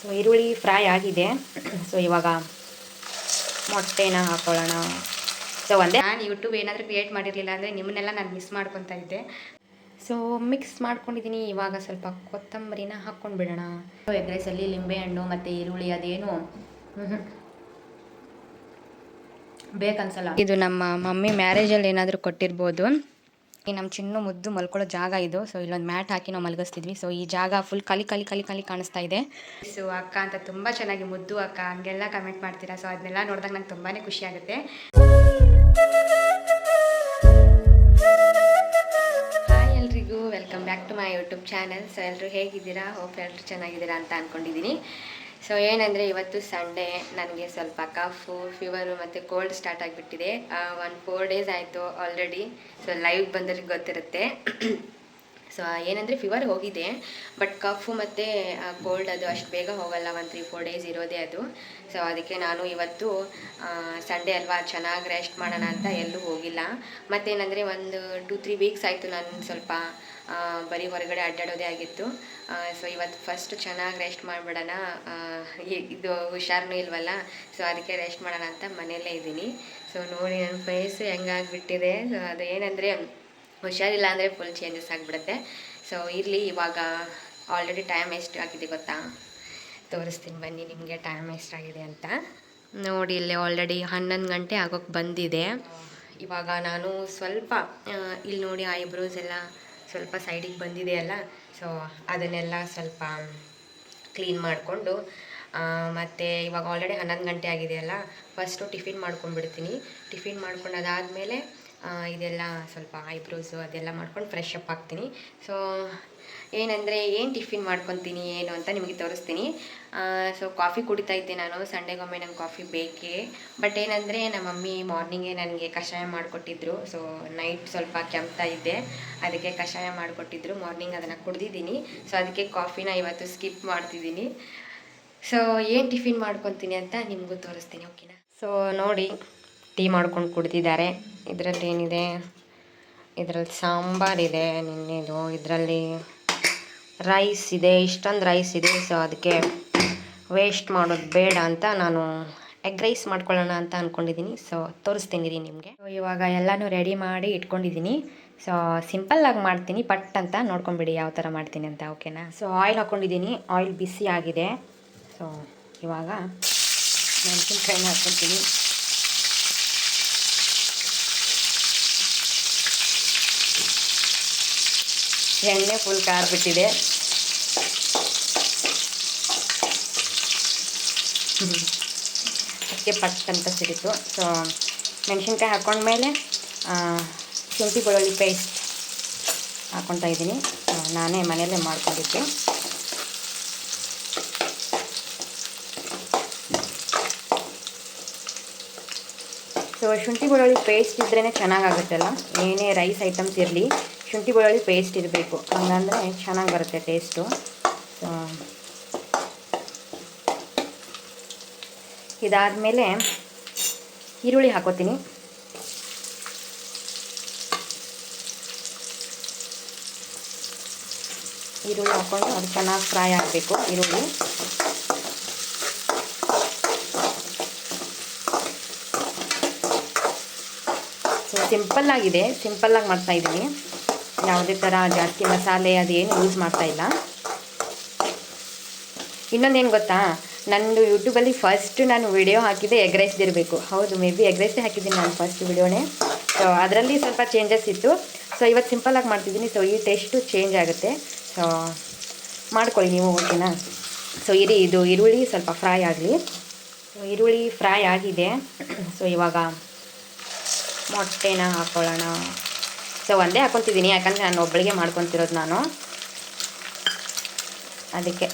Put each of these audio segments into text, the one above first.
So ಈರುಳ್ಳಿ fry ಆಗಿದೆ. So ಇವಾಗ ಮೊಟ್ಟೆನ ಹಾಕೊಳ್ಳೋಣ. ಸೊ ಒಂದೇ ನಾನು ಯೂಟ್ಯೂಬ್ ಏನಾದರೂ ಕ್ರಿಯೇಟ್ ಮಾಡಿರಲಿಲ್ಲ ಅಂದರೆ ನಿಮ್ಮನ್ನೆಲ್ಲ ನಾನು ಮಿಸ್ ಮಾಡ್ಕೊತಾ ಇದ್ದೆ. ಸೊ ಮಿಕ್ಸ್ ಮಾಡ್ಕೊಂಡಿದ್ದೀನಿ. ಇವಾಗ ಸ್ವಲ್ಪ ಕೊತ್ತಂಬರಿನ ಹಾಕ್ಕೊಂಡು ಬಿಡೋಣ. ಎಗ್ ರೈಸಲ್ಲಿ ಲಿಂಬೆಹಣ್ಣು ಮತ್ತು ಈರುಳ್ಳಿ ಅದೇನು ಬೇಕನ್ಸಲ್ಲ. ಇದು ನಮ್ಮ ಮಮ್ಮಿ ಮ್ಯಾರೇಜಲ್ಲಿ ಏನಾದರೂ ಕೊಟ್ಟಿರ್ಬೋದು. ಈ ನಮ್ಮ ಚಿನ್ನು ಮುದ್ದು ಮಲ್ಕೊಳ್ಳೋ ಜಾಗ ಇದು. ಸೊ ಇಲ್ಲೊಂದು ಮ್ಯಾಟ್ ಹಾಕಿ ನಾವು ಮಲಗಿಸ್ತಿದ್ವಿ. ಸೊ ಈ ಜಾಗ ಫುಲ್ ಖಾಲಿ ಖಾಲಿ ಖಾಲಿ ಖಾಲಿ ಕಾಣಿಸ್ತಾ ಇದೆ. ಸೊ ಅಕ್ಕ ಅಂತ ತುಂಬ ಚೆನ್ನಾಗಿ ಮುದ್ದು ಅಕ್ಕ ಹಂಗೆಲ್ಲ ಕಮೆಂಟ್ ಮಾಡ್ತೀರಾ. ಸೊ ಅದನ್ನೆಲ್ಲ ನೋಡಿದಾಗ ನಂಗೆ ತುಂಬಾ ಖುಷಿ ಆಗುತ್ತೆ. ಹಾಯ್ ಎಲ್ರಿಗೂ, welcome back to my YouTube channel. So ಎಲ್ಲರೂ ಹೇಗಿದ್ದೀರಾ? ಹೋಪ್ ಎಲ್ಲರೂ ಚೆನ್ನಾಗಿದ್ದೀರಾ ಅಂತ ಅಂದ್ಕೊಂಡಿದ್ದೀನಿ. ಸೊ ಏನಂದರೆ ಇವತ್ತು ಸಂಡೇ, ನನಗೆ ಸ್ವಲ್ಪ ಕಫು, ಫೀವರು ಮತ್ತು ಕೋಲ್ಡ್ ಸ್ಟಾರ್ಟ್ ಆಗಿಬಿಟ್ಟಿದೆ. 4 days ಆಯಿತು ಆಲ್ರೆಡಿ. ಸೊ ಲೈವ್ ಬಂದರೆ ಗೊತ್ತಿರುತ್ತೆ. ಸೊ ಏನಂದರೆ ಫೀವರ್ ಹೋಗಿದೆ, ಬಟ್ ಕಫು ಮತ್ತು ಕೋಲ್ಡ್ ಅದು ಅಷ್ಟು ಬೇಗ ಹೋಗಲ್ಲ. 3-4 days ಇರೋದೇ ಅದು. ಸೊ ಅದಕ್ಕೆ ನಾನು ಇವತ್ತು ಸಂಡೇ ಅಲ್ವಾ, ಚೆನ್ನಾಗಿ ರೆಸ್ಟ್ ಮಾಡೋಣ ಅಂತ ಎಲ್ಲೂ ಹೋಗಿಲ್ಲ. ಮತ್ತೇನಂದರೆ ಒಂದು 2-3 weeks ಆಯಿತು ನಾನು ಸ್ವಲ್ಪ ಬರೀ ಹೊರಗಡೆ ಅಡ್ಡಾಡೋದೇ ಆಗಿತ್ತು. ಸೊ ಇವತ್ತು ಫಸ್ಟ್ ಚೆನ್ನಾಗಿ ರೆಸ್ಟ್ ಮಾಡಿಬಿಡೋಣ. ಇದು ಹುಷಾರನೂ ಇಲ್ವಲ್ಲ, ಸೊ ಅದಕ್ಕೆ ರೆಸ್ಟ್ ಮಾಡೋಣ ಅಂತ ಮನೆಯಲ್ಲೇ ಇದ್ದೀನಿ. ಸೊ ನೋಡಿ ನನ್ನ ಫೇಸು ಹೆಂಗಾಗಿಬಿಟ್ಟಿದೆ. ಸೊ ಅದು ಏನಂದರೆ ಹುಷಾರಿಲ್ಲ ಅಂದರೆ ಫುಲ್ ಚೇಂಜಸ್ ಆಗಿಬಿಡುತ್ತೆ. ಸೊ ಇರಲಿ, ಇವಾಗ ಆಲ್ರೆಡಿ ಟೈಮ್ ಎಷ್ಟು ಆಗಿದೆ ಗೊತ್ತಾ? ತೋರಿಸ್ತೀನಿ ಬನ್ನಿ ನಿಮಗೆ ಟೈಮ್ ಎಷ್ಟಾಗಿದೆ ಅಂತ. ನೋಡಿ ಇಲ್ಲಿ ಆಲ್ರೆಡಿ 11 ಗಂಟೆ ಆಗೋಕ್ಕೆ ಬಂದಿದೆ. ಇವಾಗ ನಾನು ಸ್ವಲ್ಪ ಇಲ್ಲಿ ನೋಡಿ ಐಬ್ರೋಸ್ ಎಲ್ಲ ಸ್ವಲ್ಪ ಸೈಡಿಗೆ ಬಂದಿದೆಯಲ್ಲ, ಸೊ ಅದನ್ನೆಲ್ಲ ಸ್ವಲ್ಪ ಕ್ಲೀನ್ ಮಾಡಿಕೊಂಡು ಮತ್ತು ಇವಾಗ ಆಲ್ರೆಡಿ 11 ಗಂಟೆ ಆಗಿದೆಯಲ್ಲ, ಫಸ್ಟು ಟಿಫಿನ್ ಮಾಡ್ಕೊಂಡ್ಬಿಡ್ತೀನಿ. ಟಿಫಿನ್ ಮಾಡ್ಕೊಂಡು ಅದಾದಮೇಲೆ ಇದೆಲ್ಲ ಸ್ವಲ್ಪ ಐಬ್ರೋಸು ಅದೆಲ್ಲ ಮಾಡ್ಕೊಂಡು ಫ್ರೆಶ್ ಅಪ್ ಆಗ್ತೀನಿ. ಸೊ ಏನಂದರೆ ಏನು ಟಿಫಿನ್ ಮಾಡ್ಕೊತೀನಿ ಏನು ಅಂತ ನಿಮಗೆ ತೋರಿಸ್ತೀನಿ. ಸೊ ಕಾಫಿ ಕುಡಿತಾ ಇದ್ದೆ ನಾನು. ಸಂಡೇಗೊಮ್ಮೆ ನಂಗೆ ಕಾಫಿ ಬೇಕೇ. ಬಟ್ ಏನಂದರೆ ನಮ್ಮ ಮಮ್ಮಿ ಮಾರ್ನಿಂಗೇ ನನಗೆ ಕಷಾಯ ಮಾಡಿಕೊಟ್ಟಿದ್ರು. ಸೊ ನೈಟ್ ಸ್ವಲ್ಪ ಕೆಮ್ತಾ ಇದ್ದೆ, ಅದಕ್ಕೆ ಕಷಾಯ ಮಾಡಿಕೊಟ್ಟಿದ್ರು. ಮಾರ್ನಿಂಗ್ ಅದನ್ನು ಕುಡಿದಿದ್ದೀನಿ. ಸೊ ಅದಕ್ಕೆ ಕಾಫಿನ ಇವತ್ತು ಸ್ಕಿಪ್ ಮಾಡ್ತಿದ್ದೀನಿ. ಸೊ ಏನು ಟಿಫಿನ್ ಮಾಡ್ಕೊತೀನಿ ಅಂತ ನಿಮಗೂ ತೋರಿಸ್ತೀನಿ, ಓಕೆನಾ? ಸೊ ನೋಡಿ, ಟೀ ಮಾಡ್ಕೊಂಡು ಕುಡ್ದಿದ್ದಾರೆ. ಇದರಲ್ಲಿ ಏನಿದೆ, ಇದರಲ್ಲಿ ಸಾಂಬಾರಿದೆ ನಿನ್ನೆದು, ಇದರಲ್ಲಿ ರೈಸ್ ಇದೆ, ಇಷ್ಟೊಂದು ರೈಸ್ ಇದೆ. ಸೊ ಅದಕ್ಕೆ ವೇಸ್ಟ್ ಮಾಡೋದು ಬೇಡ ಅಂತ ನಾನು ಎಗ್ ರೈಸ್ ಮಾಡ್ಕೊಳ್ಳೋಣ ಅಂತ ಅಂದ್ಕೊಂಡಿದ್ದೀನಿ. ಸೊ ತೋರಿಸ್ತೀನಿ ರೀ ನಿಮಗೆ. ಸೊ ಇವಾಗ ಎಲ್ಲನೂ ರೆಡಿ ಮಾಡಿ ಇಟ್ಕೊಂಡಿದ್ದೀನಿ. ಸೊ ಸಿಂಪಲ್ಲಾಗಿ ಮಾಡ್ತೀನಿ, ಪಟ್ ಅಂತ ನೋಡ್ಕೊಂಬಿಡಿ ಯಾವ ಥರ ಮಾಡ್ತೀನಿ ಅಂತ, ಓಕೆನಾ? ಸೊ ಆಯಿಲ್ ಹಾಕ್ಕೊಂಡಿದ್ದೀನಿ, ಆಯಿಲ್ ಬಿಸಿ ಆಗಿದೆ. ಸೊ ಇವಾಗ ಮೆಣಸಿನ್ಕಾಯಿನ ಹಾಕ್ಕೊತೀನಿ. ಎಣ್ಣೆ ಫುಲ್ ಕಾದ್ಬಿಟ್ಟಿದೆ. ಅದಕ್ಕೆ ಪಟ್ ಅಂತ ಸಿಡಿತು. ಸೊ ಮೆಣಸಿನ್ಕಾಯಿ ಹಾಕ್ಕೊಂಡ್ಮೇಲೆ ಶುಂಠಿ ಬೆಳ್ಳುಳ್ಳಿ ಪೇಸ್ಟ್ ಹಾಕ್ಕೊತಾ ಇದ್ದೀನಿ. ನಾನೇ ಮನೆಯಲ್ಲೇ ಮಾಡ್ಕೊಂಡಿದ್ದೆ. ಸೊ ಶುಂಠಿ ಬೆಳ್ಳುಳ್ಳಿ ಪೇಸ್ಟ್ ಇದ್ರೇ ಚೆನ್ನಾಗಾಗುತ್ತಲ್ಲ, ಏನೇ ರೈಸ್ ಐಟಮ್ಸ್ ಇರಲಿ ಶುಂಠಿ ಬೆಳ್ಳುಳ್ಳಿ ಪೇಸ್ಟ್ ಇರಬೇಕು, ಹಂಗಂದರೆ ಚೆನ್ನಾಗಿ ಬರುತ್ತೆ ಟೇಸ್ಟು. ಸೊ ಇದಾದಮೇಲೆ ಈರುಳ್ಳಿ ಹಾಕೋತೀನಿ. ಈರುಳ್ಳಿ ಹಾಕ್ಕೊಂಡು ಅದು ಚೆನ್ನಾಗಿ ಫ್ರೈ ಆಗಬೇಕು ಈರುಳ್ಳಿ. ಸೊ ಸಿಂಪಲ್ಲಾಗಿದೆ, ಸಿಂಪಲ್ಲಾಗಿ ಮಾಡ್ತಾಯಿದ್ದೀನಿ. ಯಾವುದೇ ಥರ ಜಾಸ್ತಿ ಮಸಾಲೆ ಅದೇನು ಯೂಸ್ ಮಾಡ್ತಾಯಿಲ್ಲ. ಇನ್ನೊಂದೇನು ಗೊತ್ತಾ, ನಂದು ಯೂಟ್ಯೂಬಲ್ಲಿ ಫಸ್ಟ್ ನಾನು ವಿಡಿಯೋ ಹಾಕಿದ್ದೆ ಎಗ್ ರೈಸ್ದಿರಬೇಕು. ಹೌದು, ಮೇ ಬಿ ಎಗ್ ರೈಸೇ ಹಾಕಿದ್ದೀನಿ ನಾನು ಫಸ್ಟ್ ವಿಡಿಯೋನೇ. ಸೊ ಅದರಲ್ಲಿ ಸ್ವಲ್ಪ ಚೇಂಜಸ್ ಇತ್ತು. ಸೊ ಇವತ್ತು ಸಿಂಪಲ್ಲಾಗಿ ಮಾಡ್ತಿದ್ದೀನಿ. ಸೊ ಈ ಟೇಸ್ಟು ಚೇಂಜ್ ಆಗುತ್ತೆ. ಸೊ ಮಾಡ್ಕೊಳ್ಳಿ ನೀವು, ಓಕೆನಾ? ಸೊ ಇದು ಈರುಳ್ಳಿ ಸ್ವಲ್ಪ ಫ್ರೈ ಆಗಲಿ. ಸೊ ಈರುಳ್ಳಿ ಫ್ರೈ ಆಗಿದೆ. ಸೊ ಇವಾಗ ಮೊಟ್ಟೆನ ಹಾಕ್ಕೊಳ್ಳೋಣ. ಸೊ ಒಂದೇ ಹಾಕ್ಕೊತಿದ್ದೀನಿ, ಯಾಕಂದರೆ ನಾನು ಒಬ್ಬಳಿಗೆ ಮಾಡ್ಕೊತಿರೋದು ನಾನು, ಅದಕ್ಕೆ.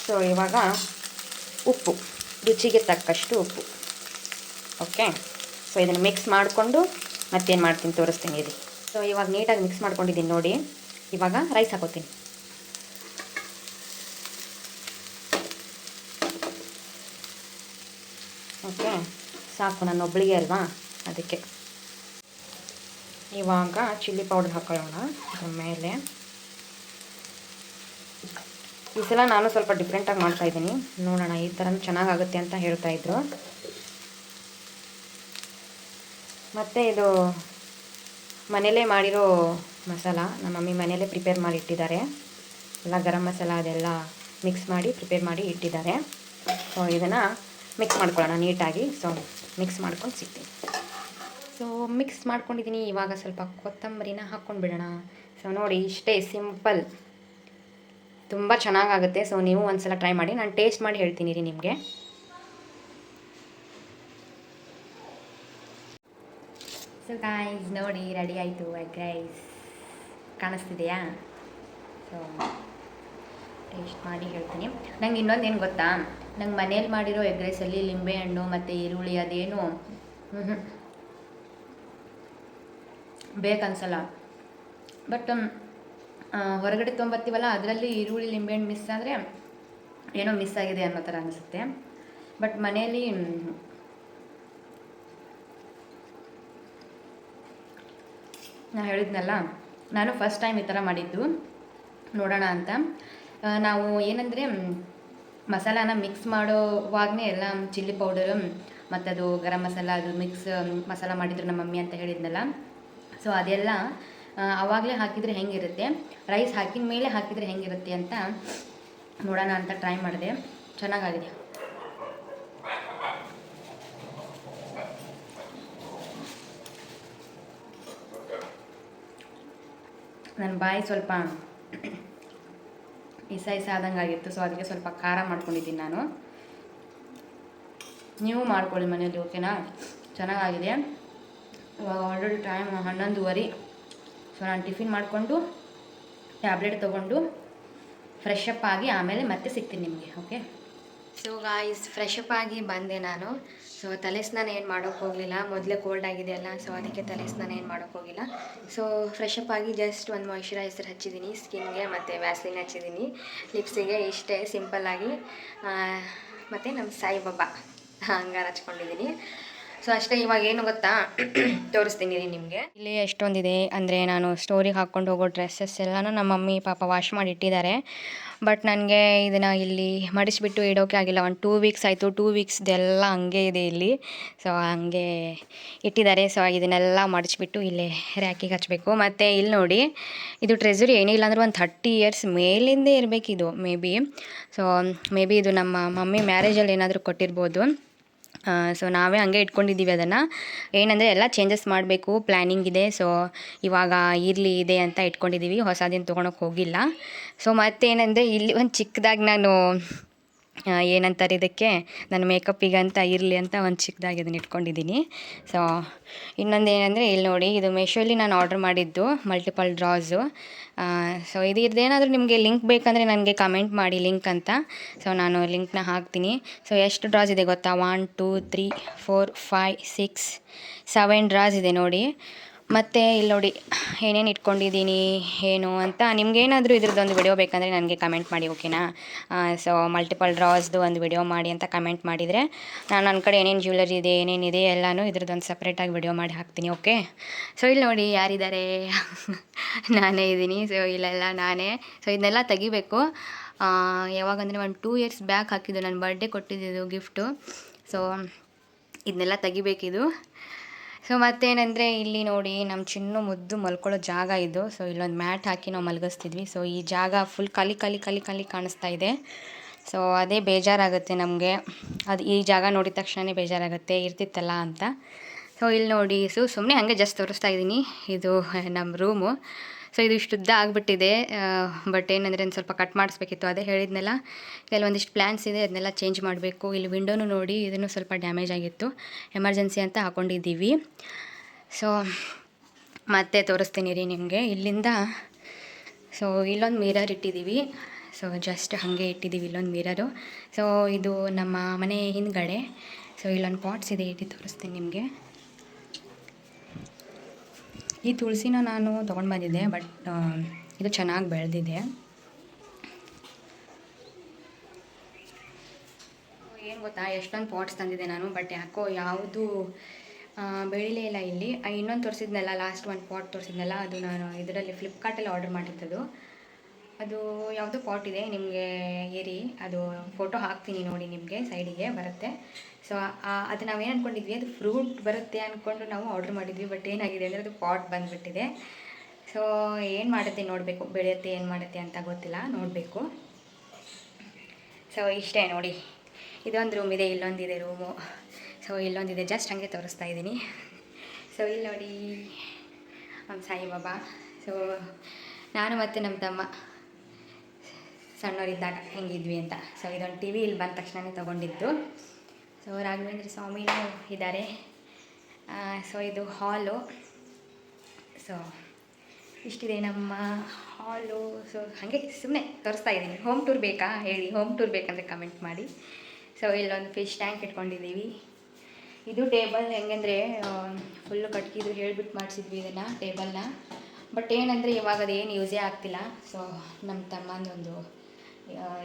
ಸೊ ಇವಾಗ ಉಪ್ಪು, ರುಚಿಗೆ ತಕ್ಕಷ್ಟು ಉಪ್ಪು, ಓಕೆ. ಸೊ ಇದನ್ನು ಮಿಕ್ಸ್ ಮಾಡಿಕೊಂಡು ಮತ್ತೇನು ಮಾಡ್ತೀನಿ ತೋರಿಸ್ತೀನಿ ಇದು. ಸೊ ಇವಾಗ ನೀಟಾಗಿ ಮಿಕ್ಸ್ ಮಾಡ್ಕೊಂಡಿದ್ದೀನಿ ನೋಡಿ. ಇವಾಗ ರೈಸ್ ಹಾಕೋತೀನಿ. ಓಕೆ, ಸಾಕು ನನ್ನ ಒಬ್ಬಳಿಗೆ ಅಲ್ವಾ, ಅದಕ್ಕೆ. ಇವಾಗ ಚಿಲ್ಲಿ ಪೌಡರ್ ಹಾಕೊಳ್ಳೋಣ ಅದ್ರ ಮೇಲೆ. ಈ ಸಲ ನಾನು ಸ್ವಲ್ಪ ಡಿಫ್ರೆಂಟಾಗಿ ಮಾಡ್ತಾಯಿದ್ದೀನಿ, ನೋಡೋಣ. ಈ ಥರ ಚೆನ್ನಾಗಾಗುತ್ತೆ ಅಂತ ಹೇಳ್ತಾಯಿದ್ರು. ಮತ್ತು ಇದು ಮನೇಲೇ ಮಾಡಿರೋ ಮಸಾಲ, ನಮ್ಮ ಮಮ್ಮಿ ಮನೇಲೇ ಪ್ರಿಪೇರ್ ಮಾಡಿ ಇಟ್ಟಿದ್ದಾರೆ. ಎಲ್ಲ ಗರಂ ಮಸಾಲ ಅದೆಲ್ಲ ಮಿಕ್ಸ್ ಮಾಡಿ ಪ್ರಿಪೇರ್ ಮಾಡಿ ಇಟ್ಟಿದ್ದಾರೆ. ಸೊ ಇದನ್ನು ಮಿಕ್ಸ್ ಮಾಡ್ಕೊಳ್ಳೋಣ ನೀಟಾಗಿ. ಸೊ ಮಿಕ್ಸ್ ಮಾಡ್ಕೊಂಡು ಸಿಗ್ತೀನಿ. ಸೊ ಮಿಕ್ಸ್ ಮಾಡ್ಕೊಂಡಿದ್ದೀನಿ. ಇವಾಗ ಸ್ವಲ್ಪ ಕೊತ್ತಂಬರಿನ ಹಾಕ್ಕೊಂಡು ಬಿಡೋಣ. ಸೊ ನೋಡಿ, ಇಷ್ಟೇ ಸಿಂಪಲ್, ತುಂಬ ಚೆನ್ನಾಗಾಗುತ್ತೆ. ಸೊ ನೀವು ಒಂದ್ಸಲ ಟ್ರೈ ಮಾಡಿ, ನಾನು ಟೇಸ್ಟ್ ಮಾಡಿ ಹೇಳ್ತೀನಿ ರೀ ನಿಮಗೆ. ಸೊ ಗೈಸ್ ನೋಡಿ, ರೆಡಿ ಆಯಿತು ಎಗ್ ರೈಸ್. ಕಾಣಿಸ್ತಿದೆಯಾ? ಸೊ ಟೇಸ್ಟ್ ಮಾಡಿ ಹೇಳ್ತೀನಿ. ನಂಗೆ ಇನ್ನೊಂದು ಏನು ಗೊತ್ತಾ, ನಂಗೆ ಮನೇಲಿ ಮಾಡಿರೋ ಎಗ್ ರೈಸಲ್ಲಿ ಲಿಂಬೆಹಣ್ಣು ಮತ್ತು ಈರುಳ್ಳಿ ಅದೇನು ಬೇಕನ್ಸಲ್ಲ. ಬಟ್ ಹೊರಗಡೆ ತೊಗೊಂಬರ್ತೀವಲ್ಲ, ಅದರಲ್ಲಿ ಈರುಳ್ಳಿ ಲಿಂಬೆಹಣ್ಣು ಮಿಸ್ ಆದರೆ ಏನೋ ಮಿಸ್ ಆಗಿದೆ ಅನ್ನೋ ಥರ ಅನಿಸುತ್ತೆ. ಬಟ್ ಮನೇಲಿ ನಾನು ಹೇಳಿದ್ನಲ್ಲ, ನಾನು ಫಸ್ಟ್ ಟೈಮ್ ಈ ಥರ ಮಾಡಿದ್ದು, ನೋಡೋಣ ಅಂತ. ನಾವು ಏನಂದರೆ ಮಸಾಲಾನ ಮಿಕ್ಸ್ ಮಾಡೋವಾಗಲೇ ಎಲ್ಲ ಚಿಲ್ಲಿ ಪೌಡರು ಮತ್ತು ಅದು ಗರಂ ಮಸಾಲ ಅದು ಮಿಕ್ಸ್ ಮಸಾಲ ಮಾಡಿದ್ರು ನಮ್ಮ ಮಮ್ಮಿ ಅಂತ ಹೇಳಿದ್ನಲ್ಲ. ಸೊ ಅದೆಲ್ಲ ಆವಾಗಲೇ ಹಾಕಿದರೆ ಹೆಂಗಿರುತ್ತೆ, ರೈಸ್ ಹಾಕಿದ ಮೇಲೆ ಹಾಕಿದರೆ ಹೆಂಗಿರುತ್ತೆ ಅಂತ ನೋಡೋಣ ಅಂತ ಟ್ರೈ ಮಾಡಿದೆ. ಚೆನ್ನಾಗಾಗಿದೆ. ನನ್ನ ಬಾಯಿ ಸ್ವಲ್ಪ ಇಸ ಆದಂಗೆ ಆಗಿತ್ತು. ಸೊ ಅದಕ್ಕೆ ಸ್ವಲ್ಪ ಖಾರ ಮಾಡ್ಕೊಂಡಿದ್ದೀನಿ ನಾನು. ನೀವು ಮಾಡ್ಕೊಳ್ಳಿ ಮನೆಯಲ್ಲಿ, ಓಕೆನಾ? ಚೆನ್ನಾಗಾಗಿದೆ. ಇವಾಗ ಆಲ್ರೆಡಿ ಟೈಮ್ 11:30. ಸೊ ನಾನು ಟಿಫಿನ್ ಮಾಡಿಕೊಂಡು ಟ್ಯಾಬ್ಲೆಟ್ ತೊಗೊಂಡು ಫ್ರೆಶ್ ಅಪ್ ಆಗಿ ಆಮೇಲೆ ಮತ್ತೆ ಸಿಗ್ತೀನಿ ನಿಮಗೆ, okay? So guys, fresh up ಆಗಿ ಬಂದೆ ನಾನು. ಸೊ ತಲೆ ಸ್ನಾನ ಏನು ಮಾಡೋಕ್ಕೆ ಹೋಗಲಿಲ್ಲ, ಮೊದಲೇ ಕೋಲ್ಡ್ ಆಗಿದೆಯಲ್ಲ, ಸೊ ಅದಕ್ಕೆ ತಲೆ ಸ್ನಾನ ಏನು ಮಾಡೋಕ್ಕೆ ಹೋಗಿಲ್ಲ. ಸೊ ಫ್ರೆಶ್ ಅಪ್ ಆಗಿ ಜಸ್ಟ್ ಒಂದು ಮಾಯ್ಶ್ಚರೈಸರ್ ಹಚ್ಚಿದ್ದೀನಿ ಸ್ಕಿನ್ಗೆ, ಮತ್ತು ವ್ಯಾಸ್ಲಿನ್ ಹಚ್ಚಿದ್ದೀನಿ ಲಿಪ್ಸಿಗೆ. ಇಷ್ಟೇ ಸಿಂಪಲ್ಲಾಗಿ. ಮತ್ತು ನಮ್ಮ ಸಾಯಿಬಾಬಾ ಹಂಗಾರ ಹಚ್ಕೊಂಡಿದ್ದೀನಿ. ಸೊ ಅಷ್ಟೇ. ಇವಾಗ ಏನು ಗೊತ್ತಾ, ತೋರಿಸ್ತೀನಿ ರೀ ನಿಮಗೆ. ಇಲ್ಲಿ ಎಷ್ಟೊಂದಿದೆ ಅಂದರೆ, ನಾನು ಸ್ಟೋರಿಗೆ ಹಾಕ್ಕೊಂಡು ಹೋಗೋ ಡ್ರೆಸ್ಸಸ್ ಎಲ್ಲನೂ ನಮ್ಮ ಮಮ್ಮಿ ಪಾಪ ವಾಶ್ ಮಾಡಿ ಇಟ್ಟಿದ್ದಾರೆ. ಬಟ್ ನನಗೆ ಇದನ್ನು ಇಲ್ಲಿ ಮಡಿಸಿಬಿಟ್ಟು ಇಡೋಕೆ ಆಗಿಲ್ಲ. ಒಂದು 2 ವೀಕ್ಸ್ ಆಯಿತು. 2 ವೀಕ್ಸ್ದೆಲ್ಲ ಹಂಗೆ ಇದೆ ಇಲ್ಲಿ. ಸೊ ಹಂಗೆ ಇಟ್ಟಿದ್ದಾರೆ. ಸೊ ಇದನ್ನೆಲ್ಲ ಮಡಿಚಿಬಿಟ್ಟು ಇಲ್ಲೇ ರ್ಯಾಕಿಗೆ ಹಚ್ಚಬೇಕು. ಮತ್ತು ಇಲ್ಲಿ ನೋಡಿ, ಇದು ಟ್ರೆಸರಿ ಏನಿಲ್ಲ ಅಂದ್ರೆ ಒಂದು 30 ಇಯರ್ಸ್ ಮೇಲಿಂದೇ ಇರಬೇಕಿದು maybe. So maybe ಇದು ನಮ್ಮ ಮಮ್ಮಿ ಮ್ಯಾರೇಜಲ್ಲಿ ಏನಾದರೂ ಕೊಟ್ಟಿರ್ಬೋದು. ಸೊ ನಾವೇ ಹಂಗೆ ಇಟ್ಕೊಂಡಿದ್ದೀವಿ ಅದನ್ನು. ಏನಂದರೆ ಎಲ್ಲ ಚೇಂಜಸ್ ಮಾಡಬೇಕು ಪ್ಲ್ಯಾನಿಂಗ್ ಇದೆ. ಸೊ ಇವಾಗ ಇರಲಿ ಇದೆ ಅಂತ ಇಟ್ಕೊಂಡಿದ್ದೀವಿ, ಹೊಸದೇನು ತೊಗೊಳಕ್ಕೆ ಹೋಗಿಲ್ಲ. ಸೊ ಮತ್ತೇನೆಂದರೆ, ಇಲ್ಲಿ ಒಂದು ಚಿಕ್ಕದಾಗಿ ನಾನು ಏನಂತಾರೆ ಇದಕ್ಕೆ, ನನ್ನ ಮೇಕಪ್ಪಿಗಂತ ಇರಲಿ ಅಂತ ಒಂದು ಚಿಕ್ಕದಾಗಿ ಅದನ್ನು ಇಟ್ಕೊಂಡಿದ್ದೀನಿ. ಸೊ ಇನ್ನೊಂದು ಏನಂದರೆ, ಇಲ್ಲಿ ನೋಡಿ, ಇದು ಮೀಶೋಲಿ ನಾನು ಆರ್ಡ್ರ್ ಮಾಡಿದ್ದು ಮಲ್ಟಿಪಲ್ ಡ್ರಾಸು. ಸೊ ಇದೇನಾದರೂ ನಿಮಗೆ ಲಿಂಕ್ ಬೇಕಂದರೆ ನನಗೆ ಕಮೆಂಟ್ ಮಾಡಿ ಲಿಂಕ್ ಅಂತ. ಸೊ ನಾನು ಲಿಂಕ್ನ ಹಾಕ್ತೀನಿ. ಸೊ ಎಷ್ಟು ಡ್ರಾಸ್ ಇದೆ ಗೊತ್ತಾ? 1 2 3 4 5 6 7 ಡ್ರಾಸ್ ಇದೆ ನೋಡಿ. ಮತ್ತು ಇಲ್ಲಿ ನೋಡಿ ಏನೇನು ಇಟ್ಕೊಂಡಿದ್ದೀನಿ ಏನು ಅಂತ. ನಿಮ್ಗೇನಾದರೂ ಇದ್ರದ್ದೊಂದು ವಿಡಿಯೋ ಬೇಕಂದರೆ ನನಗೆ ಕಮೆಂಟ್ ಮಾಡಿ, ಓಕೆನಾ? ಸೊ ಮಲ್ಟಿಪಲ್ ಡ್ರಾಸ್ದು ಒಂದು ವಿಡಿಯೋ ಮಾಡಿ ಅಂತ ಕಮೆಂಟ್ ಮಾಡಿದರೆ ನಾನು ನನ್ನ ಕಡೆ ಏನೇನು ಜ್ಯುವೆಲರಿ ಇದೆ ಏನೇನಿದೆ ಎಲ್ಲನೂ ಇದ್ರದ್ದೊಂದು ಸಪ್ರೇಟಾಗಿ ವಿಡಿಯೋ ಮಾಡಿ ಹಾಕ್ತೀನಿ, ಓಕೆ? ಸೊ ಇಲ್ಲಿ ನೋಡಿ ಯಾರಿದ್ದಾರೆ, ನಾನೇ ಇದ್ದೀನಿ. ಸೊ ಇಲ್ಲೆಲ್ಲ ನಾನೇ. ಸೊ ಇದನ್ನೆಲ್ಲ ತೆಗಿಬೇಕು. ಯಾವಾಗಂದರೆ ಒಂದು 2 ಇಯರ್ಸ್ ಬ್ಯಾಕ್ ಹಾಕಿದ್ದು, ನನ್ನ ಬರ್ಡೇ ಕೊಟ್ಟಿದ್ದು ಗಿಫ್ಟು. ಸೊ ಇದನ್ನೆಲ್ಲ ತೆಗಿಬೇಕಿದು. ಸೊ ಮತ್ತೇನೆಂದರೆ, ಇಲ್ಲಿ ನೋಡಿ ನಮ್ಮ ಚಿನ್ನು ಮುದ್ದು ಮಲ್ಕೊಳ್ಳೋ ಜಾಗ ಇದು. ಸೊ ಇಲ್ಲೊಂದು ಮ್ಯಾಟ್ ಹಾಕಿ ನಾವು ಮಲಗಿಸ್ತಿದ್ವಿ. ಸೊ ಈ ಜಾಗ ಫುಲ್ ಖಾಲಿ ಕಾಣಿಸ್ತಾ ಇದೆ. ಸೊ ಅದೇ ಬೇಜಾರಾಗುತ್ತೆ ನಮಗೆ. ಅದು ಈ ಜಾಗ ನೋಡಿದ ತಕ್ಷಣ ಬೇಜಾರಾಗುತ್ತೆ, ಇರ್ತಿತ್ತಲ್ಲ ಅಂತ. ಸೊ ಇಲ್ಲಿ ನೋಡಿ, ಸುಮ್ಮನೆ ಹಾಗೆ ಜಸ್ಟ್ ತೋರಿಸ್ತಾ ಇದ್ದೀನಿ. ಇದು ನಮ್ಮ ರೂಮು. ಸೊ ಇದು ಇಷ್ಟುದ್ದ ಆಗಿಬಿಟ್ಟಿದೆ. ಬಟ್ ಏನಂದರೆ ಒಂದು ಸ್ವಲ್ಪ ಕಟ್ ಮಾಡಿಸ್ಬೇಕಿತ್ತು, ಅದೇ ಹೇಳಿದ್ನೆಲ್ಲ. ಕೆಲವೊಂದಿಷ್ಟು ಪ್ಲ್ಯಾನ್ಸ್ ಇದೆ, ಅದನ್ನೆಲ್ಲ ಚೇಂಜ್ ಮಾಡಬೇಕು. ಇಲ್ಲಿ ವಿಂಡೋನು ನೋಡಿ, ಇದನ್ನು ಸ್ವಲ್ಪ ಡ್ಯಾಮೇಜ್ ಆಗಿತ್ತು, ಎಮರ್ಜೆನ್ಸಿ ಅಂತ ಹಾಕ್ಕೊಂಡಿದ್ದೀವಿ. ಸೊ ಮತ್ತೆ ತೋರಿಸ್ತೀನಿ ರೀ ನಿಮಗೆ ಇಲ್ಲಿಂದ. ಸೊ ಇಲ್ಲೊಂದು ಮಿರರ್ ಇಟ್ಟಿದ್ದೀವಿ. ಸೊ ಜಸ್ಟ್ ಹಾಗೆ ಇಟ್ಟಿದ್ದೀವಿ ಇಲ್ಲೊಂದು ಮಿರರು. ಸೊ ಇದು ನಮ್ಮ ಮನೆ ಹಿಂದ್ಗಡೆ. ಸೊ ಇಲ್ಲೊಂದು ಪಾಟ್ಸ್ ಇದೆ, ಇಟ್ಟು ತೋರಿಸ್ತೀನಿ ನಿಮಗೆ. ಈ ತುಳಸಿನ ನಾನು ತೊಗೊಂಡು ಬಂದಿದ್ದೆ, ಬಟ್ ಇದು ಚೆನ್ನಾಗಿ ಬೆಳೆದಿದೆ. ಏನು ಏನು ಗೊತ್ತಾ, ಎಷ್ಟೊಂದು ಪಾಟ್ಸ್ ತಂದಿದ್ದೆ ನಾನು, ಬಟ್ ಯಾಕೋ ಯಾವುದು ಬೆಳಿಲೇ ಇಲ್ಲ ಇಲ್ಲಿ. ಇನ್ನೊಂದು ತೋರಿಸಿದ್ನಲ್ಲ, ಲಾಸ್ಟ್ ಒಂದು ಪಾಟ್ ತೋರಿಸಿದ್ನಲ್ಲ, ಅದು ನಾನು ಇದರಲ್ಲಿ ಫ್ಲಿಪ್ಕಾರ್ಟಲ್ಲಿ ಆರ್ಡರ್ ಮಾಡಿದ್ದದು. ಅದು ಯಾವುದೋ ಪಾಟ್ ಇದೆ, ನಿಮಗೆ ಏರಿ ಅದು ಫೋಟೋ ಹಾಕ್ತೀನಿ ನೋಡಿ, ನಿಮಗೆ ಸೈಡಿಗೆ ಬರುತ್ತೆ. ಸೊ ಅದು ನಾವೇನು ಅಂದ್ಕೊಂಡಿದ್ವಿ, ಅದು ಫ್ರೂಟ್ ಬರುತ್ತೆ ಅಂದ್ಕೊಂಡು ನಾವು ಆರ್ಡ್ರ್ ಮಾಡಿದ್ವಿ. ಬಟ್ ಏನಾಗಿದೆ ಅಂದರೆ ಅದು ಪಾಟ್ ಬಂದುಬಿಟ್ಟಿದೆ. ಸೊ ಏನು ಮಾಡುತ್ತೆ ನೋಡಬೇಕು, ಬೆಳೆಯುತ್ತೆ ಏನು ಮಾಡುತ್ತೆ ಅಂತ ಗೊತ್ತಿಲ್ಲ, ನೋಡಬೇಕು. ಸೊ ಇಷ್ಟೇ ನೋಡಿ, ಇದೊಂದು ರೂಮ್ ಇದೆ, ಇಲ್ಲೊಂದಿದೆ ರೂಮು. ಸೊ ಇಲ್ಲೊಂದಿದೆ, ಜಸ್ಟ್ ಹಾಗೆ ತೋರಿಸ್ತಾ ಇದ್ದೀನಿ. ಸೊ ಇಲ್ಲಿ ನೋಡಿ ಸಾಯಿಬಾಬಾ. ಸೊ ನಾನು ಮತ್ತು ನಮ್ಮ ತಮ್ಮ ಸಣ್ಣವರಿದ್ದಾಗ ಹೆಂಗಿದ್ವಿ ಅಂತ. ಸೊ ಇದೊಂದು ಟಿ ವಿ ಇಲ್ಲಿ ಬಂದ ತಕ್ಷಣವೇ ತೊಗೊಂಡಿದ್ದು. ಸೊ ರಾಘವೇಂದ್ರ ಸ್ವಾಮಿನೂ ಇದ್ದಾರೆ. ಸೊ ಇದು ಹಾಲು. ಸೊ ಇಷ್ಟಿದೆ ನಮ್ಮ ಹಾಲು. ಸೊ ಹಾಗೆ ಸುಮ್ಮನೆ ತೋರಿಸ್ತಾ ಇದ್ದೀನಿ. ಹೋಮ್ ಟೂರ್ ಬೇಕಾ ಹೇಳಿ, ಹೋಮ್ ಟೂರ್ ಬೇಕಂದರೆ ಕಮೆಂಟ್ ಮಾಡಿ. ಸೊ ಇಲ್ಲೊಂದು ಫಿಶ್ ಟ್ಯಾಂಕ್ ಇಟ್ಕೊಂಡಿದ್ದೀವಿ. ಇದು ಟೇಬಲ್ ಹೆಂಗಂದರೆ ಫುಲ್ಲು ಕಟ್ಕಿದ್ದು ಹೇಳಿಬಿಟ್ಟು ಮಾಡಿಸಿದ್ವಿ ಇದನ್ನು ಟೇಬಲ್ನ. ಬಟ್ ಏನಂದರೆ ಇವಾಗ ಅದೇನು ಯೂಸೇ ಆಗ್ತಿಲ್ಲ. ಸೊ ನಮ್ಮ ತಮ್ಮಂದೊಂದು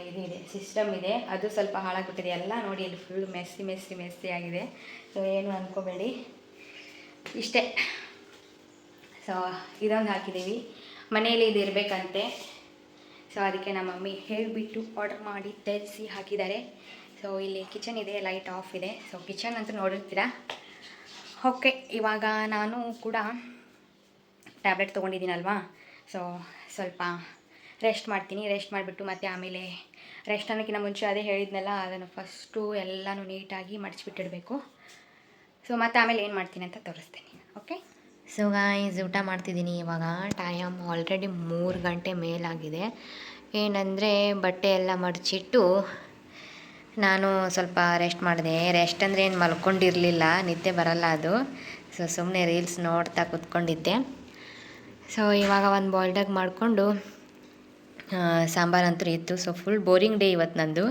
ಇದಿದೆ, ಸಿಸ್ಟಮ್ ಇದೆ, ಅದು ಸ್ವಲ್ಪ ಹಾಳಾಗ್ಬಿಟ್ಟಿದೆ. ಎಲ್ಲ ನೋಡಿ ಇಲ್ಲಿ ಫುಲ್ ಮೆಸ್ಸಿ ಆಗಿದೆ. ಸೊ ಏನು ಅಂದ್ಕೋಬೇಡಿ, ಇಷ್ಟೇ. ಸೊ ಇದೊಂದು ಹಾಕಿದ್ದೀವಿ, ಮನೆಯಲ್ಲಿ ಇದು ಇರಬೇಕಂತೆ. ಸೊ ಅದಕ್ಕೆ ನಮ್ಮ ಮಮ್ಮಿ ಹೇಳಿಬಿಟ್ಟು ಆರ್ಡರ್ ಮಾಡಿ ತರಿಸಿ ಹಾಕಿದ್ದಾರೆ. ಸೊ ಇಲ್ಲಿ ಕಿಚನ್ ಇದೆ, ಲೈಟ್ ಆಫ್ ಇದೆ. ಸೊ ಕಿಚನ್ ಅಂತ ನೋಡಿರ್ತೀರಾ. ಓಕೆ, ಇವಾಗ ನಾನು ಕೂಡ ಟ್ಯಾಬ್ಲೆಟ್ ತೊಗೊಂಡಿದ್ದೀನಲ್ವಾ, ಸೊ ಸ್ವಲ್ಪ ರೆಸ್ಟ್ ಮಾಡ್ತೀನಿ. ರೆಸ್ಟ್ ಮಾಡಿಬಿಟ್ಟು ಮತ್ತೆ ಆಮೇಲೆ ರೆಸ್ಟ್ ಅನ್ನೋಕ್ಕಿಂತ ಮುಂಚೆ ಅದೇ ಹೇಳಿದ್ನಲ್ಲ, ಅದನ್ನು ಫಸ್ಟು ಎಲ್ಲನೂ ನೀಟಾಗಿ ಮಡಚಿಬಿಟ್ಟಿಡಬೇಕು. ಸೊ ಮತ್ತೆ ಆಮೇಲೆ ಏನು ಮಾಡ್ತೀನಿ ಅಂತ ತೋರಿಸ್ತೀನಿ. ಓಕೆ, ಸೊ ಗಾಯ್ಸ್ ಊಟ ಮಾಡ್ತಿದ್ದೀನಿ. ಇವಾಗ ಟೈಮ್ ಆಲ್ರೆಡಿ 3 ಗಂಟೆ ಮೇಲಾಗಿದೆ. ಏನಂದರೆ ಬಟ್ಟೆ ಎಲ್ಲ ಮಡಚಿಟ್ಟು ನಾನು ಸ್ವಲ್ಪ ರೆಸ್ಟ್ ಮಾಡಿದೆ. ರೆಸ್ಟ್ ಅಂದರೆ ಏನು ಮಲ್ಕೊಂಡಿರಲಿಲ್ಲ, ನಿದ್ದೆ ಬರಲ್ಲ ಅದು. ಸೊ ಸುಮ್ಮನೆ ರೀಲ್ಸ್ ನೋಡ್ತಾ ಕೂತ್ಕೊಂಡಿದ್ದೆ. ಸೊ ಇವಾಗ ಒಂದು ಬಾಯ್ಲ್ಡಾಗಿ ಮಾಡಿಕೊಂಡು ಸಾಂಬಾರಂತೂ ಇತ್ತು. ಸೊ ಫುಲ್ ಬೋರಿಂಗ್ ಡೇ ಇವತ್ತು ನಂದು.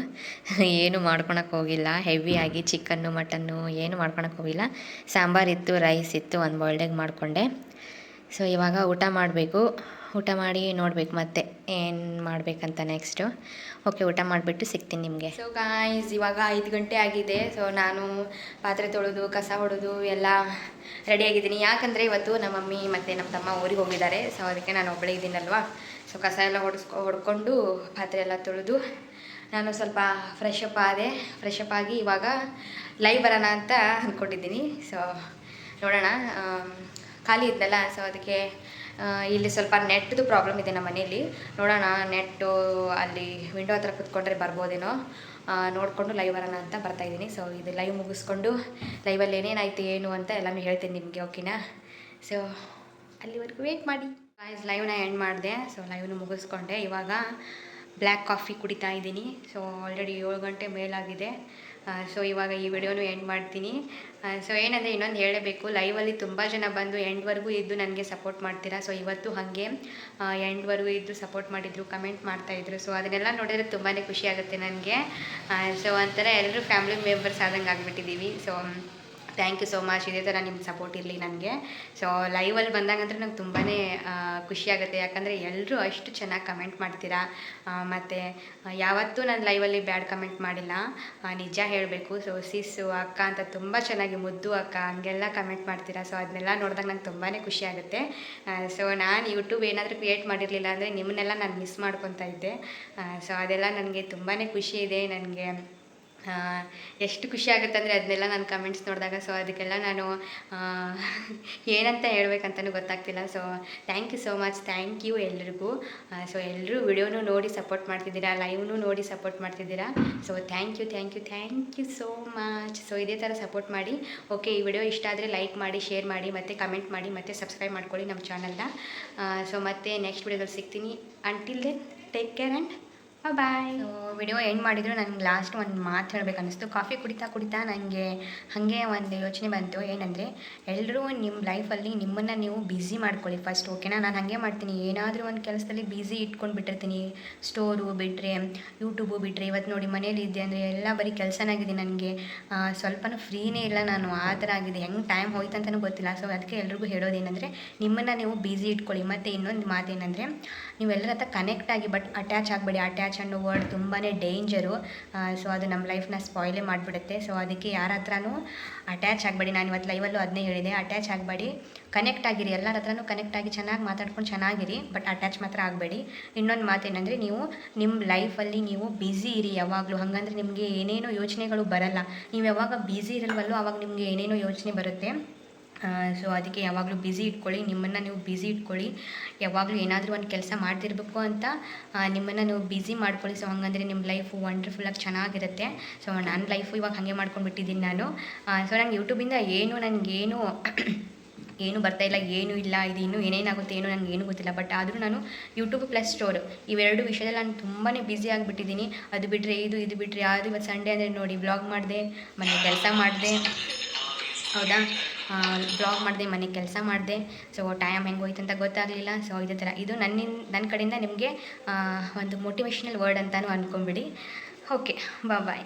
ಏನು ಮಾಡ್ಕೊಳಕ್ಕೆ ಹೋಗಿಲ್ಲ, ಹೆವಿಯಾಗಿ ಚಿಕನ್ನು ಮಟನ್ನು ಏನು ಮಾಡ್ಕೊಳಕ್ಕೆ ಹೋಗಿಲ್ಲ. ಸಾಂಬಾರಿತ್ತು, ರೈಸ್ ಇತ್ತು, ಒಂದು ಬಾಯ್ಲ್ಡಾಗಿ ಮಾಡಿಕೊಂಡೆ. ಸೊ ಇವಾಗ ಊಟ ಮಾಡಬೇಕು. ಊಟ ಮಾಡಿ ನೋಡಬೇಕು ಮತ್ತೆ ಏನು ಮಾಡಬೇಕಂತ ನೆಕ್ಸ್ಟು. ಓಕೆ, ಊಟ ಮಾಡಿಬಿಟ್ಟು ಸಿಗ್ತೀನಿ ನಿಮಗೆ. ಸೊ ಗಾಯ್ಸ್ ಇವಾಗ 5 ಗಂಟೆ ಆಗಿದೆ. ಸೊ ನಾನು ಪಾತ್ರೆ ತೊಳೆದು ಕಸ ಹೊಡೆದು ಎಲ್ಲ ರೆಡಿಯಾಗಿದ್ದೀನಿ. ಯಾಕಂದರೆ ಇವತ್ತು ನಮ್ಮ ಮಮ್ಮಿ ಮತ್ತು ನಮ್ಮ ತಮ್ಮ ಊರಿಗೆ ಹೋಗಿದ್ದಾರೆ. ಸೊ ಅದಕ್ಕೆ ನಾನು ಒಬ್ಬಳೇ ಇದ್ದೀನಲ್ವ. ಸೊ ಕಸ ಎಲ್ಲ ಹೊಡ್ಕೊಂಡು ಪಾತ್ರೆ ಎಲ್ಲ ತೊಳೆದು ನಾನು ಸ್ವಲ್ಪ ಫ್ರೆಶ್ ಅಪ್ ಆಗಿ ಇವಾಗ ಲೈವ್ ಬರೋಣ ಅಂತ ಅಂದ್ಕೊಂಡಿದ್ದೀನಿ. ಸೊ ನೋಡೋಣ, ಖಾಲಿ ಇದ್ನಲ್ಲ. ಸೊ ಅದಕ್ಕೆ ಇಲ್ಲಿ ಸ್ವಲ್ಪ ನೆಟ್ದು ಪ್ರಾಬ್ಲಮ್ ಇದೆ ನಮ್ಮ ಮನೇಲಿ. ನೋಡೋಣ, ನೆಟ್ಟು ಅಲ್ಲಿ ವಿಂಡೋ ಹತ್ರ ಕೂತ್ಕೊಂಡ್ರೆ ಬರ್ಬೋದೇನೋ ನೋಡಿಕೊಂಡು ಲೈವ್ ಬರೋಣ ಅಂತ ಬರ್ತಾಯಿದ್ದೀನಿ. ಸೊ ಇದು ಲೈವ್ ಮುಗಿಸ್ಕೊಂಡು ಲೈವಲ್ಲಿ ಏನೇನಾಯಿತು ಏನು ಅಂತ ಎಲ್ಲನೂ ಹೇಳ್ತೀನಿ ನಿಮಗೆ, ಓಕೆನಾ? ಸೊ ಅಲ್ಲಿವರೆಗೂ ವೇಟ್ ಮಾಡಿ. ಲೈವ್ನ ಎಂಡ್ ಮಾಡಿದೆ. ಸೊ ಲೈವ್ನ ಮುಗಿಸ್ಕೊಂಡೆ. ಇವಾಗ ಬ್ಲ್ಯಾಕ್ ಕಾಫಿ ಕುಡಿತಾ ಇದ್ದೀನಿ. ಸೊ ಆಲ್ರೆಡಿ 7 ಗಂಟೆ ಮೇಲಾಗಿದೆ. ಸೊ ಇವಾಗ ಈ ವಿಡಿಯೋನು ಎಂಡ್ ಮಾಡ್ತೀನಿ. ಸೊ ಏನಂದರೆ ಇನ್ನೊಂದು ಹೇಳಬೇಕು, ಲೈವಲ್ಲಿ ತುಂಬ ಜನ ಬಂದು ಎಂಡ್ವರೆಗೂ ಇದ್ದು ನನಗೆ ಸಪೋರ್ಟ್ ಮಾಡ್ತೀರಾ. ಸೊ ಇವತ್ತು ಹಾಗೆ ಎಂಡ್ವರೆಗೂ ಇದ್ದು ಸಪೋರ್ಟ್ ಮಾಡಿದರು, ಕಮೆಂಟ್ ಮಾಡ್ತಾಯಿದ್ರು. ಸೊ ಅದನ್ನೆಲ್ಲ ನೋಡಿದರೆ ತುಂಬಾ ಖುಷಿ ಆಗುತ್ತೆ ನನಗೆ. ಸೊ ಒಂಥರ ಎಲ್ಲರೂ ಫ್ಯಾಮಿಲಿ ಮೆಂಬರ್ಸ್ ಆದಂಗೆ ಆಗಿಬಿಟ್ಟಿದ್ದೀವಿ. So thank you so much. ಇದೇ ಥರ ನಿಮ್ಮ ಸಪೋರ್ಟ್ ಇರಲಿ ನನಗೆ. ಸೊ ಲೈವಲ್ಲಿ ಬಂದಾಗಂದ್ರೆ ನಂಗೆ ತುಂಬಾ ಖುಷಿಯಾಗುತ್ತೆ. ಯಾಕಂದರೆ ಎಲ್ಲರೂ ಅಷ್ಟು ಚೆನ್ನಾಗಿ ಕಮೆಂಟ್ ಮಾಡ್ತೀರಾ. ಮತ್ತು ಯಾವತ್ತೂ ನಾನು ಲೈವಲ್ಲಿ ಬ್ಯಾಡ್ ಕಮೆಂಟ್ ಮಾಡಿಲ್ಲ, ನಿಜ ಹೇಳಬೇಕು. ಸೊ ಸಿಸ್ಸು ಅಕ್ಕ ಅಂತ ತುಂಬ ಚೆನ್ನಾಗಿ ಮುದ್ದು ಅಕ್ಕ ಹಂಗೆಲ್ಲ ಕಮೆಂಟ್ ಮಾಡ್ತೀರಾ. ಸೊ ಅದನ್ನೆಲ್ಲ ನೋಡಿದಾಗ ನಂಗೆ ತುಂಬಾ ಖುಷಿಯಾಗುತ್ತೆ. ಸೊ ನಾನು ಯೂಟ್ಯೂಬ್ ಏನಾದರೂ ಕ್ರಿಯೇಟ್ ಮಾಡಿರಲಿಲ್ಲ ಅಂದರೆ ನಿಮ್ಮನ್ನೆಲ್ಲ ನಾನು ಮಿಸ್ ಮಾಡ್ಕೊತಾ ಇದ್ದೆ. ಸೊ ಅದೆಲ್ಲ ನನಗೆ ತುಂಬಾ ಖುಷಿ ಇದೆ. ನನಗೆ ಎಷ್ಟು ಖುಷಿ ಆಗುತ್ತೆ ಅಂದರೆ ಅದನ್ನೆಲ್ಲ ನಾನು ಕಮೆಂಟ್ಸ್ ನೋಡಿದಾಗ. ಸೊ ಅದಕ್ಕೆಲ್ಲ ನಾನು ಏನಂತ ಹೇಳ್ಬೇಕಂತಲೂ ಗೊತ್ತಾಗ್ತಿಲ್ಲ. So thank you so much, thank you ಎಲ್ರಿಗೂ. ಸೊ ಎಲ್ಲರೂ ವಿಡಿಯೋನೂ ನೋಡಿ ಸಪೋರ್ಟ್ ಮಾಡ್ತಿದ್ದೀರಾ, ಲೈವ್ನೂ ನೋಡಿ ಸಪೋರ್ಟ್ ಮಾಡ್ತಿದ್ದೀರಾ. So thank you so much. So ಇದೇ ಥರ ಸಪೋರ್ಟ್ ಮಾಡಿ. ಓಕೆ, ಈ ವಿಡಿಯೋ ಇಷ್ಟ ಆದರೆ ಲೈಕ್ ಮಾಡಿ, ಶೇರ್ ಮಾಡಿ, ಮತ್ತು ಕಮೆಂಟ್ ಮಾಡಿ, ಮತ್ತು ಸಬ್ಸ್ಕ್ರೈಬ್ ಮಾಡ್ಕೊಳ್ಳಿ ನಮ್ಮ ಚಾನಲ್ನ. ಸೊ ಮತ್ತೆ ನೆಕ್ಸ್ಟ್ ವಿಡಿಯೋದಲ್ಲಿ ಸಿಗ್ತೀನಿ. Until then take care and bye. Video end ಮಾಡಿದ್ರು ನನಗೆ ಲಾಸ್ಟ್ ಒಂದು ಮಾತು ಹೇಳಬೇಕು ಅನ್ನಿಸ್ತು. ಕಾಫಿ ಕುಡಿತಾ ನನಗೆ ಹಾಗೆ ಒಂದು ಯೋಚನೆ ಬಂತು. ಏನಂದರೆ ಎಲ್ಲರೂ ನಿಮ್ಮ ಲೈಫಲ್ಲಿ ನಿಮ್ಮನ್ನು ನೀವು ಬ್ಯುಸಿ ಮಾಡ್ಕೊಳ್ಳಿ ಫಸ್ಟ್, ಓಕೆನಾ? ನಾನು ಹಾಗೆ ಮಾಡ್ತೀನಿ. ಏನಾದರೂ ಒಂದು ಕೆಲಸದಲ್ಲಿ ಬ್ಯುಸಿ ಇಟ್ಕೊಂಡು ಬಿಟ್ಟಿರ್ತೀನಿ. ಸ್ಟೋರು ಬಿಟ್ಟರೆ, ಯೂಟ್ಯೂಬು ಬಿಟ್ಟರೆ. ಇವತ್ತು ನೋಡಿ ಮನೇಲಿ ಇದ್ದೆ ಅಂದರೆ ಎಲ್ಲ ಬರೀ ಕೆಲಸನಾಗಿದೆ. ನನಗೆ ಸ್ವಲ್ಪನೂ ಫ್ರೀನೇ ಇಲ್ಲ. ನಾನು ಆ ಥರ ಆಗಿದೆ, ಹೆಂಗೆ ಟೈಮ್ ಹೋಯ್ತು ಅಂತಲೂ ಗೊತ್ತಿಲ್ಲ. ಸೊ ಅದಕ್ಕೆ ಎಲ್ರಿಗೂ ಹೇಳೋದೇನೆಂದರೆ ನಿಮ್ಮನ್ನು ನೀವು ಬ್ಯುಸಿ ಇಟ್ಕೊಳ್ಳಿ. ಮತ್ತು ಇನ್ನೊಂದು ಮಾತೇನೆಂದರೆ ನೀವೆಲ್ಲರ ಹತ್ರ ಕನೆಕ್ಟ್ ಆಗಿ, ಬಟ್ ಅಟ್ಯಾಚ್ ಆಗಬೇಡಿ. ಅಟ್ಯಾಚ್ ಅನ್ನೋ ವರ್ಡ್ ತುಂಬಾ ಡೇಂಜರು. ಸೊ ಅದು ನಮ್ಮ ಲೈಫ್ನ ಸ್ಪಾಯ್ಲೇ ಮಾಡಿಬಿಡುತ್ತೆ. ಸೊ ಅದಕ್ಕೆ ಯಾರ ಹತ್ರನೂ ಅಟ್ಯಾಚ್ ಆಗಬೇಡಿ. ನಾನು ಇವತ್ತು ಲೈವಲ್ಲೂ ಅದನ್ನೇ ಹೇಳಿದೆ, ಅಟ್ಯಾಚ್ ಆಗಬೇಡಿ, ಕನೆಕ್ಟ್ ಆಗಿರಿ. ಎಲ್ಲರ ಹತ್ರನೂ ಕನೆಕ್ಟ್ ಆಗಿ ಚೆನ್ನಾಗಿ ಮಾತಾಡ್ಕೊಂಡು ಚೆನ್ನಾಗಿರಿ, ಬಟ್ ಅಟ್ಯಾಚ್ ಮಾತ್ರ ಆಗಬೇಡಿ. ಇನ್ನೊಂದು ಮಾತೇನೆಂದರೆ, ನೀವು ನಿಮ್ಮ ಲೈಫಲ್ಲಿ ನೀವು ಬ್ಯುಸಿ ಇರಿ ಯಾವಾಗಲೂ. ಹಾಗಂದ್ರೆ ನಿಮಗೆ ಏನೇನೋ ಯೋಚನೆಗಳು ಬರಲ್ಲ. ನೀವು ಯಾವಾಗ ಬ್ಯುಸಿ ಇರಲ್ವಲ್ಲೋ ಆವಾಗ ನಿಮಗೆ ಏನೇನೋ ಯೋಚನೆ ಬರುತ್ತೆ. ಸೊ ಅದಕ್ಕೆ ಯಾವಾಗಲೂ ಬ್ಯುಸಿ ಇಟ್ಕೊಳ್ಳಿ, ನಿಮ್ಮನ್ನು ನೀವು ಬ್ಯುಸಿ ಇಟ್ಕೊಳ್ಳಿ. ಯಾವಾಗಲೂ ಏನಾದರೂ ಒಂದು ಕೆಲಸ ಮಾಡ್ತಿರ್ಬೇಕು ಅಂತ ನಿಮ್ಮನ್ನು ನೀವು ಬ್ಯುಸಿ ಮಾಡ್ಕೊಳ್ಳಿ. ಸೊ ಹಾಗಂದ್ರೆ ನಿಮ್ಮ ಲೈಫು ವಂಡರ್ಫುಲ್ಲಾಗಿ ಚೆನ್ನಾಗಿರುತ್ತೆ. ಸೊ ನನ್ನ ಲೈಫು ಇವಾಗ ಹಾಗೆ ಮಾಡ್ಕೊಂಡ್ಬಿಟ್ಟಿದ್ದೀನಿ ನಾನು. ಸೊ ನಂಗೆ ಯೂಟ್ಯೂಬಿಂದ ನನಗೇನು ಏನು ಬರ್ತಾಯಿಲ್ಲ, ಏನೂ ಇಲ್ಲ, ಇದು ಇನ್ನೂ ಏನೇನಾಗುತ್ತೆ ಏನೋ ನನಗೇನು ಗೊತ್ತಿಲ್ಲ. ಬಟ್ ಆದರೂ ನಾನು ಯೂಟ್ಯೂಬ್ ಪ್ಲಸ್ ಸ್ಟೋರ್ ಇವೆರಡು ವಿಷಯದಲ್ಲಿ ನಾನು ತುಂಬಾ ಬ್ಯುಸಿ ಆಗಿಬಿಟ್ಟಿದ್ದೀನಿ. ಅದು ಬಿಟ್ಟರೆ ಇದು ಬಿಟ್ಟರೆ ಅದು. ಇವತ್ತು ಸಂಡೇ ಅಂದರೆ ನೋಡಿ, ವ್ಲಾಗ್ ಮಾಡಿದೆ, ಮನೆ ಕೆಲಸ ಮಾಡಿದೆ, ಹೌದಾ, ವ್ಲಾಗ್ ಮಾಡಿದೆ, ಮನೆ ಕೆಲಸ ಮಾಡಿದೆ. ಸೊ ಟೈಮ್ ಹೆಂಗೆ ಹೋಯ್ತು ಅಂತ ಗೊತ್ತಾಗಲಿಲ್ಲ. ಸೊ ಇದೇ ಥರ ಇದು ನನ್ನ ಕಡೆಯಿಂದ ನಿಮಗೆ ಒಂದು ಮೋಟಿವೇಶ್ನಲ್ ವರ್ಡ್ ಅಂತಲೂ ಅಂದ್ಕೊಂಬಿಡಿ. ಓಕೆ, ಬಾಯ್.